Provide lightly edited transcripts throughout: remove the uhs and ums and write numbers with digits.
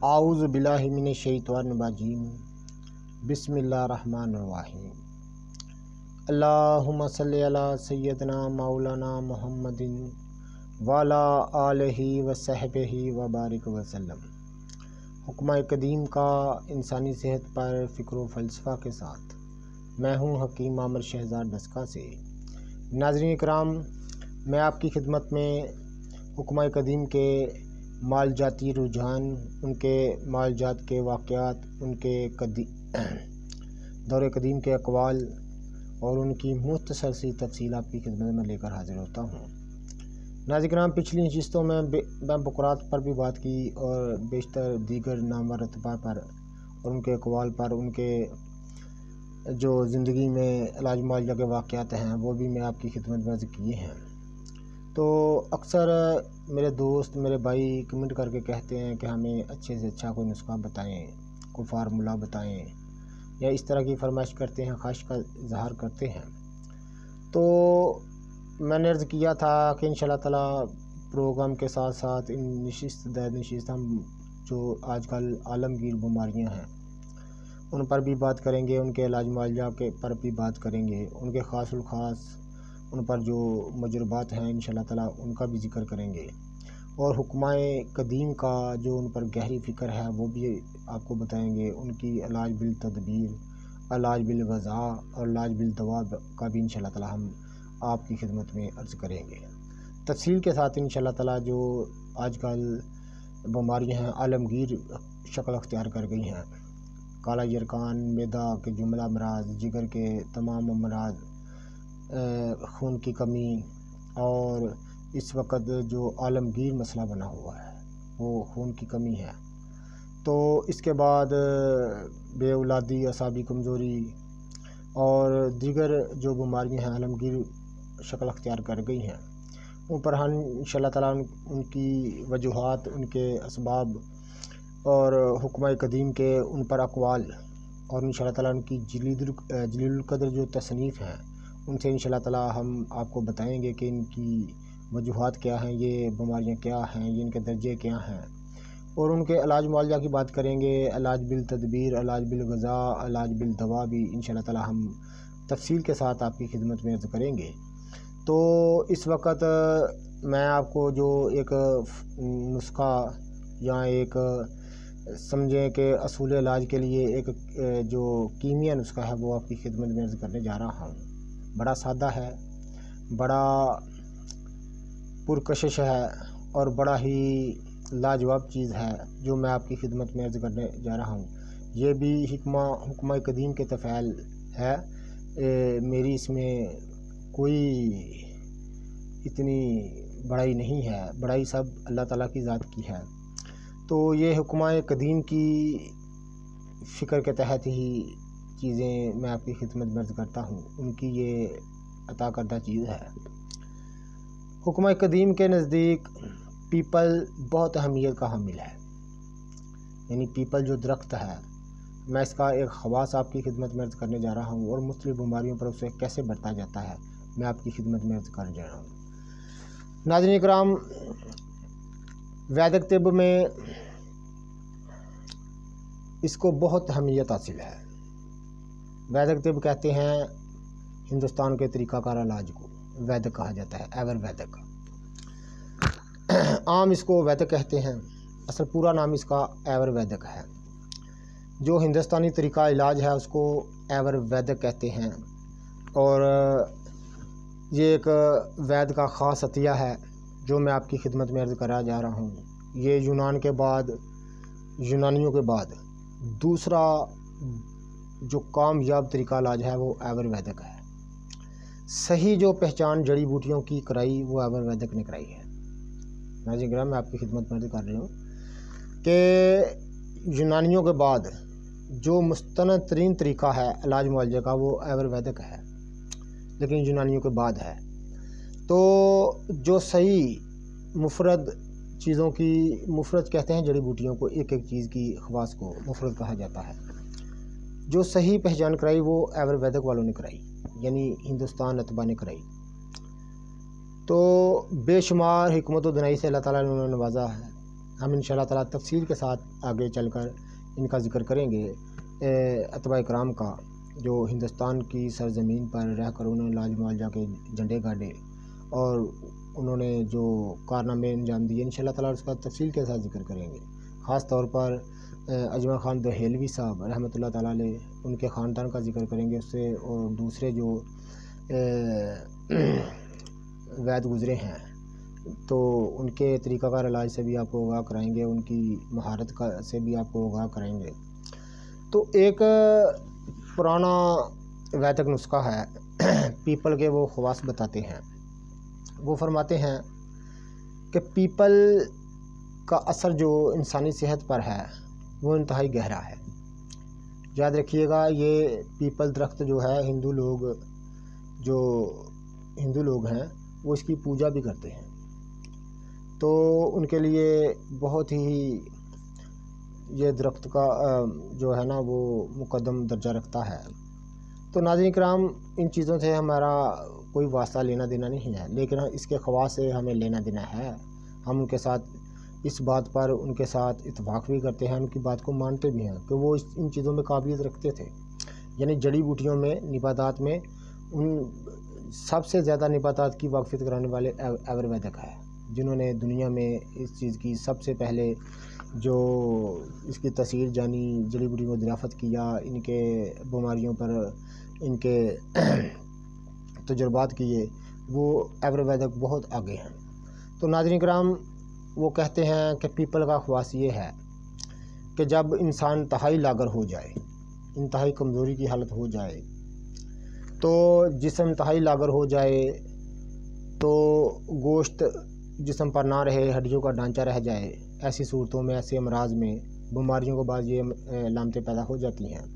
اعوذ باللہ من الشیطان الرجیم بسم اللہ الرحمن الرحیم اللہم صلی علی سیدنا مولانا محمد وعلی آلہ وصحبہ وبارک وسلم۔ حکمہ قدیم کا انسانی صحت پر فکر و فلسفہ کے ساتھ میں ہوں حکیم عامر شہزاد ڈسکا سے۔ ناظرین اکرام، میں آپ کی خدمت میں حکمہ قدیم کے مال جاتی رجحان، ان کے مال جات کے واقعات، ان کے دور قدیم کے اقوال اور ان کی مختصر سی تفصیل آپ کی خدمت میں لے کر حاضر ہوتا ہوں۔ ناظرین کرام، پچھلی نشستوں میں بقرات پر بھی بات کی اور بیشتر دیگر نامور اتباع پر اور ان کے اقوال پر، ان کے جو زندگی میں علاج معالجہ کے واقعات ہیں وہ بھی میں آپ کی خدمت میں ذکر کیے ہیں۔ تو اکثر میرے دوست، میرے بھائی کمنٹ کر کے کہتے ہیں کہ ہمیں اچھے سے اچھا کوئی نسخہ بتائیں، کوئی فارمولہ بتائیں، یا اس طرح کی فرمائش کرتے ہیں، خواہش کا اظہار کرتے ہیں۔ تو میں نے عرض کیا تھا کہ انشاءاللہ تعالی پروگرام کے ساتھ ساتھ ان نشست ہم جو آج کل عالمگیر بیماریاں ہیں ان پر بھی بات کریں گے، ان کے علاج معالجہ کے پر بھی بات کریں گے، ان کے خاص الخاص ان پر جو مجربات ہیں انشاءاللہ تعالی ان کا بھی ذکر کریں گے، اور حکمہ قدیم کا جو ان پر گہری فکر ہے وہ بھی آپ کو بتائیں گے۔ ان کی علاج بالتدبیر، علاج بالغذا اور علاج بالدوا کا بھی انشاءاللہ تعالی ہم آپ کی خدمت میں عرض کریں گے تفصیل کے ساتھ انشاءاللہ تعالی۔ جو آج کل بیماریاں ہیں عالمگیر شکل اختیار کر گئی ہیں، کالا یرقان، معدہ کے جملہ امراض، جگر کے تمام امراض، خون کی کمی، اور اس وقت جو عالمگیر مسئلہ بنا ہوا ہے وہ خون کی کمی ہے۔ تو اس کے بعد بے اولادی، اعصابی کمزوری اور دیگر جو بیماریاں ہیں عالمگیر شکل اختیار کر گئی ہیں، ان پر ہم انشاءاللہ تعالی ان کی وجوہات، ان کے اسباب اور حکمہ قدیم کے ان پر اقوال اور انشاءاللہ تعالی ان کی جلیل القدر جو تصنیف ہیں ان سے انشاءاللہ تعالی ہم آپ کو بتائیں گے کہ ان کی وجوہات کیا ہیں، یہ بیماریاں کیا ہیں، یہ ان کے درجے کیا ہیں، اور ان کے علاج معالجہ کی بات کریں گے۔ علاج بالتدبیر، علاج بالغذا، علاج بالدوا بھی انشاءاللہ تعالی ہم تفصیل کے ساتھ آپ کی خدمت میں عرض کریں گے۔ تو اس وقت میں آپ کو جو ایک نسخہ یا ایک سمجھیں کہ اصول علاج کے لیے ایک جو کیمیا نسخہ ہے وہ آپ کی خدمت میں عرض کرنے جا رہا ہوں۔ بڑا سادہ ہے، بڑا پرکشش ہے اور بڑا ہی لاجواب چیز ہے جو میں آپ کی خدمت میں عرض کرنے جا رہا ہوں۔ یہ بھی حکمہ قدیم کے تفعیل ہے، میری اس میں کوئی اتنی بڑائی نہیں ہے، بڑائی سب اللہ تعالیٰ کی ذات کی ہے۔ تو یہ حکمہ قدیم کی فکر کے تحت ہی چیزیں میں آپ کی خدمت میں عرض کرتا ہوں، ان کی یہ عطا کردہ چیز ہے۔ حکمہ قدیم کے نزدیک پیپل بہت اہمیت کا حامل ہے، یعنی پیپل جو درخت ہے، میں اس کا ایک خواص آپ کی خدمت میں عرض کرنے جا رہا ہوں، اور مختلف بیماریوں پر اسے کیسے برتا جاتا ہے میں آپ کی خدمت میں عرض کرنے جا رہا ہوں۔ ناظرین اکرام، ویدک طب میں اس کو بہت اہمیت حاصل ہے۔ ویدک طب کہتے ہیں ہندوستان کے طریقہ کار علاج کو ویدک کہا جاتا ہے، ایور ویدک۔ عام اس کو ویدک کہتے ہیں، اصل پورا نام اس کا ایور ویدک ہے۔ جو ہندوستانی طریقہ علاج ہے اس کو ایور ویدک کہتے ہیں، اور یہ ایک وید کا خاص عطیہ ہے جو میں آپ کی خدمت میں عرض کرا جا رہا ہوں۔ یہ یونانیوں کے بعد دوسرا جو کامیاب طریقہ علاج ہے وہ ایور ویدک ہے۔ صحیح جو پہچان جڑی بوٹیوں کی کرائی وہ ایور ویدک نے کرائی ہے۔ ناظرین کرام، میں آپ کی خدمت میں عرض کر رہا ہوں کہ یونانیوں کے بعد جو مستند ترین طریقہ ہے علاج معالجہ کا وہ ایور ویدک ہے، لیکن یونانیوں کے بعد ہے۔ تو جو صحیح مفرد چیزوں کی، مفرد کہتے ہیں جڑی بوٹیوں کو، ایک ایک چیز کی خواص کو مفرد کہا جاتا ہے، جو صحیح پہچان کرائی وہ ایور ویدک والوں نے کرائی، یعنی ہندوستان اتباع نے کرائی۔ تو بے شمار حکمت و دنائی سے اللہ تعالیٰ نے انہوں نے نوازا ہے، ہم انشاءاللہ تعالیٰ تفصیل کے ساتھ آگے چل کر ان کا ذکر کریں گے، اتباع کرام کا، جو ہندوستان کی سرزمین پر رہ کر انہوں نے لاج معالجہ کے جھنڈے گاڑے اور انہوں نے جو کارنامے انجام دیے، انشاءاللہ تعالیٰ اس کا تفصیل کے ساتھ ذکر کریں گے۔ خاص طور پر اجمل خان دہلوی صاحب رحمۃ اللہ تعالیٰ علیہ، ان کے خاندان کا ذکر کریں گے اس سے، اور دوسرے جو وید گزرے ہیں تو ان کے طریقہ کار علاج سے بھی آپ کو آگاہ کرائیں گے، ان کی مہارت کا سے بھی آپ کو آگاہ کرائیں گے۔ تو ایک پرانا ویدک نسخہ ہے، پیپل کے وہ خواص بتاتے ہیں۔ وہ فرماتے ہیں کہ پیپل کا اثر جو انسانی صحت پر ہے وہ انتہائی گہرا ہے۔ یاد رکھیے گا، یہ پیپل درخت جو ہے ہندو لوگ ہیں وہ اس کی پوجا بھی کرتے ہیں، تو ان کے لیے بہت ہی یہ درخت کا جو ہے نا وہ مقدم درجہ رکھتا ہے۔ تو ناظرین کرام، ان چیزوں سے ہمارا کوئی واسطہ لینا دینا نہیں ہے، لیکن اس کے خواص سے ہمیں لینا دینا ہے۔ ہم ان کے ساتھ اس بات پر ان کے ساتھ اتفاق بھی کرتے ہیں، ان کی بات کو مانتے بھی ہیں کہ وہ ان چیزوں میں قابلیت رکھتے تھے، یعنی جڑی بوٹیوں میں، نباتات میں ان سب سے زیادہ نباتات کی واقفیت کرانے والے آیورویدک ہے، جنہوں نے دنیا میں اس چیز کی سب سے پہلے جو اس کی تاثیر جانی، جڑی بوٹی کو دریافت کیا، ان کے بیماریوں پر ان کے تجربات کیے، وہ آیورویدک بہت آگے ہیں۔ تو ناظرین کرام، وہ کہتے ہیں کہ پیپل کا خواص یہ ہے کہ جب انسان انتہائی لاغر ہو جائے، انتہائی کمزوری کی حالت ہو جائے، تو جسم انتہائی لاغر ہو جائے تو گوشت جسم پر نہ رہے، ہڈیوں کا ڈھانچہ رہ جائے، ایسی صورتوں میں، ایسے امراض میں، بیماریوں کو بعض یہ علامتیں پیدا ہو جاتی ہیں،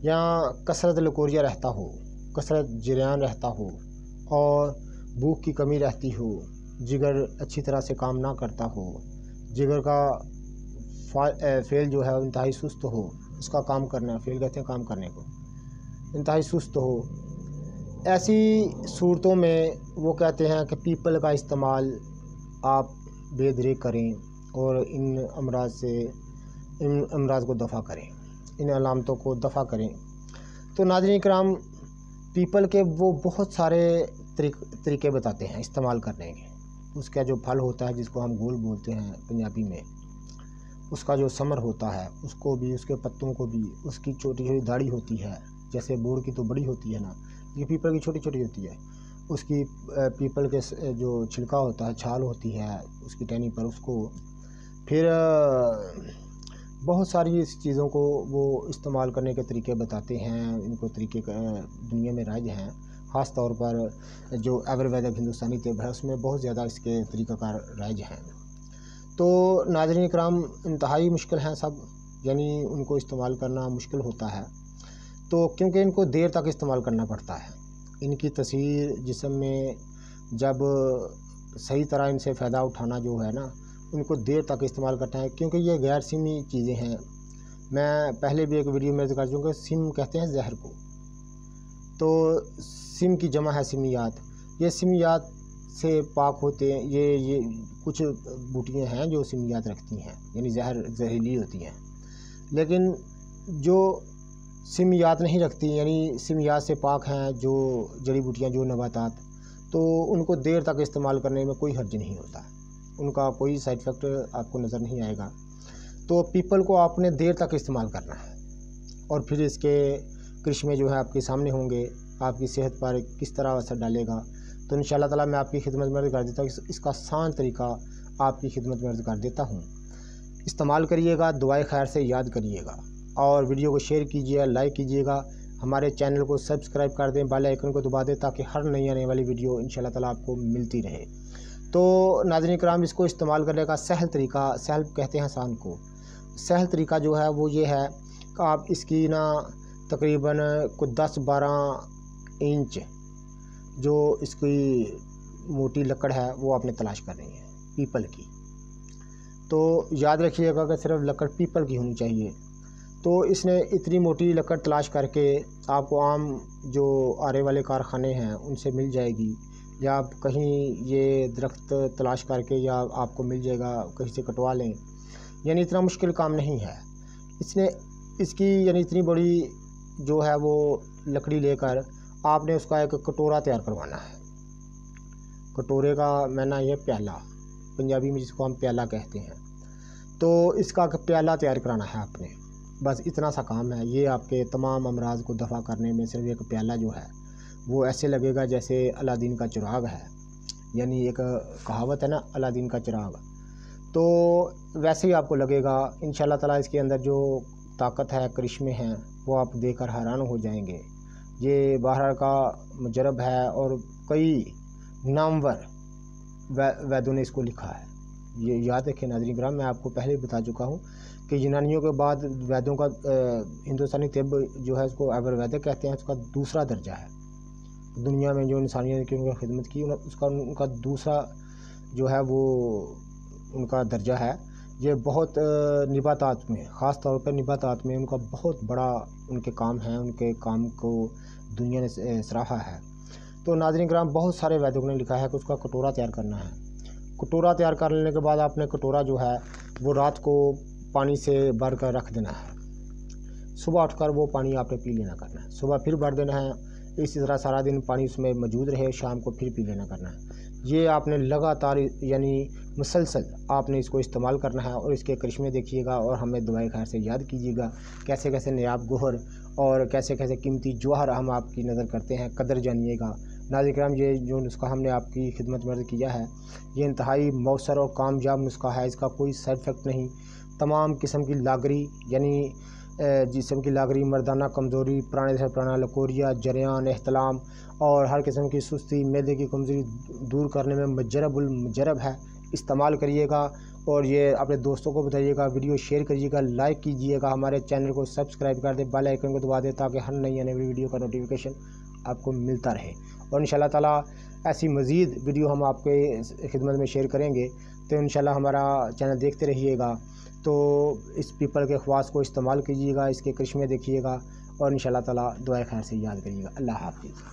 یا کثرت لکوریا رہتا ہو، کثرت جریان رہتا ہو، اور بھوک کی کمی رہتی ہو، جگر اچھی طرح سے کام نہ کرتا ہو، جگر کا فعل جو ہے انتہائی سست ہو، اس کا کام کرنا، فعل کہتے ہیں کام کرنے کو، انتہائی سست ہو، ایسی صورتوں میں وہ کہتے ہیں کہ پیپل کا استعمال آپ بے دریغ کریں اور ان امراض کو دفع کریں، ان علامتوں کو دفع کریں۔ تو ناظرین کرام، پیپل کے وہ بہت سارے طریقے بتاتے ہیں استعمال کرنے کے۔ اس کا جو پھل ہوتا ہے جس کو ہم گول بولتے ہیں پنجابی میں، اس کا جو ثمر ہوتا ہے اس کو بھی، اس کے پتوں کو بھی، اس کی چھوٹی چھوٹی داڑھی ہوتی ہے، جیسے بوڑ کی تو بڑی ہوتی ہے نا، یہ پیپل کی چھوٹی چھوٹی ہوتی ہے، اس کی پیپل کے جو چھلکا ہوتا ہے، چھال ہوتی ہے اس کی ٹہنی پر، اس کو پھر بہت ساری اس چیزوں کو وہ استعمال کرنے کے طریقے بتاتے ہیں۔ ان کو طریقے دنیا میں رائج ہیں، خاص طور پر جو آیورویدک ہندوستانی طب ہے اس میں بہت زیادہ اس کے طریقہ کار رائج ہیں۔ تو ناظرین کرام، انتہائی مشکل ہیں سب، یعنی ان کو استعمال کرنا مشکل ہوتا ہے، تو کیونکہ ان کو دیر تک استعمال کرنا پڑتا ہے۔ ان کی تاثیر جسم میں جب صحیح طرح ان سے فائدہ اٹھانا جو ہے نا، ان کو دیر تک استعمال کرتا ہے، کیونکہ یہ غیر سمی چیزیں ہیں۔ میں پہلے بھی ایک ویڈیو میں ذکر چکا کہ سم کہتے ہیں زہر کو، تو سم کی جمع ہے سمیات، یہ سمیات سے پاک ہوتے ہیں، یہ کچھ بوٹیاں ہیں جو سمیات رکھتی ہیں، یعنی زہریلی ہوتی ہیں، لیکن جو سمیات نہیں رکھتی، یعنی سمیات سے پاک ہیں جو جڑی بوٹیاں، جو نباتات، تو ان کو دیر تک استعمال کرنے میں کوئی حرج نہیں ہوتا، ان کا کوئی سائیڈ افیکٹ آپ کو نظر نہیں آئے گا۔ تو پیپل کو آپ نے دیر تک استعمال کرنا ہے، اور پھر اس کے کرشمے جو ہے آپ کے سامنے ہوں گے، آپ کی صحت پر کس طرح اثر ڈالے گا۔ تو انشاءاللہ تعالیٰ میں آپ کی خدمت میں عرض کر دیتا ہوں، اس کا آسان طریقہ آپ کی خدمت میں عرض کر دیتا ہوں، استعمال کریے گا، دعائے خیر سے یاد کریے گا، اور ویڈیو کو شیئر کیجیے، لائک کیجیے گا، ہمارے چینل کو سبسکرائب کر دیں، بیل آئیکن کو دبا دیں تاکہ ہر نئی آنے والی ویڈیو انشاءاللہ تعالیٰ آپ کو ملتی رہے۔ تو ناظرین کرام، اس کو استعمال کرنے کا سہل طریقہ، سہل کہتے ہیں آسان کو، سہل طریقہ جو ہے وہ یہ ہے کہ آپ اس کی تقریباً 10-12 انچ جو اس کی موٹی لکڑ ہے وہ آپ نے تلاش کرنی ہے پیپل کی۔ تو یاد رکھیے گا کہ صرف لکڑ پیپل کی ہونی چاہیے۔ تو اس نے اتنی موٹی لکڑ تلاش کر کے آپ کو عام جو آرے والے کارخانے ہیں ان سے مل جائے گی، یا آپ کہیں یہ درخت تلاش کر کے یا آپ کو مل جائے گا کہیں سے کٹوا لیں، یعنی اتنا مشکل کام نہیں ہے۔ اس کی یعنی اتنی بڑی جو ہے وہ لکڑی لے کر آپ نے اس کا ایک کٹورا تیار کروانا ہے۔ کٹورے کا معنی یہ پیالہ، پنجابی میں جس کو ہم پیالہ کہتے ہیں، تو اس کا پیالہ تیار کرانا ہے آپ نے، بس اتنا سا کام ہے۔ یہ آپ کے تمام امراض کو دفع کرنے میں صرف ایک پیالہ جو ہے وہ ایسے لگے گا جیسے الادین کا چراغ ہے، یعنی ایک کہاوت ہے نا الادین کا چراغ، تو ویسے ہی آپ کو لگے گا انشاءاللہ تعالیٰ۔ اس کے اندر جو طاقت ہے، کرشمے ہیں، وہ آپ دیکھ کر حیران ہو جائیں گے۔ یہ باہر کا مجرب ہے اور کئی نامور ویدوں نے اس کو لکھا ہے۔ یہ یاد رکھیں ناظرین کرام، میں آپ کو پہلے بتا چکا ہوں کہ یونانیوں کے بعد ویدوں کا ہندوستانی طب جو ہے اس کو آیورویدک کہتے ہیں، اس کا دوسرا درجہ ہے دنیا میں جو انسانیت کی خدمت کی ان کا دوسرا جو ہے وہ ان کا درجہ ہے۔ یہ بہت نباتات میں، خاص طور پر نباتات میں ان کا بہت بڑا ان کے کام ہیں، ان کے کام کو دنیا نے سراہا ہے۔ تو ناظرین کرام، بہت سارے ویدوں نے لکھا ہے کہ اس کا کٹورا تیار کرنا ہے۔ کٹورا تیار کر لینے کے بعد آپ نے کٹورا جو ہے وہ رات کو پانی سے بھر کر رکھ دینا ہے، صبح اٹھ کر وہ پانی آپ نے پی لینا کرنا ہے، صبح پھر بھر دینا ہے، اسی طرح سارا دن پانی اس میں موجود رہے، شام کو پھر پی لینا کرنا ہے۔ یہ آپ نے لگاتار یعنی مسلسل آپ نے اس کو استعمال کرنا ہے، اور اس کے کرشمے دیکھیے گا اور ہمیں دعائے خیر سے یاد کیجیے گا، کیسے کیسے نیاب گوہر اور کیسے کیسے قیمتی جوہر ہم آپ کی نظر کرتے ہیں، قدر جانیے گا۔ ناظرین کرام، یہ جو نسخہ ہم نے آپ کی خدمت میں عرض کیا ہے یہ انتہائی مؤثر اور کامیاب نسخہ ہے، اس کا کوئی سائیڈ افیکٹ نہیں۔ تمام قسم کی لاغری یعنی جسم کی لاغری، مردانہ کمزوری، پرانے سے پرانا لکوریا، جریان، احتلام اور ہر قسم کی سستی، معدے کی کمزوری دور کرنے میں مجرب المجرب ہے۔ استعمال کریے گا اور یہ اپنے دوستوں کو بتائیے گا، ویڈیو شیئر کریے گا، لائک کیجیے گا، ہمارے چینل کو سبسکرائب کر دیں، بیل آئیکن کو دبا دیں تاکہ ہر نئی آنے والی ویڈیو کا نوٹیفیکیشن آپ کو ملتا رہے۔ اور انشاءاللہ تعالیٰ ایسی مزید ویڈیو ہم آپ کے خدمت میں شیئر کریں گے، تو انشاءاللہ ہمارا چینل دیکھتے رہیے گا۔ تو اس پیپل کے خواص کو استعمال کیجیے گا، اس کے کرشمے دیکھیے گا، اور انشاءاللہ تعالیٰ دعائے خیر سے یاد کریے گا۔ اللہ حافظ۔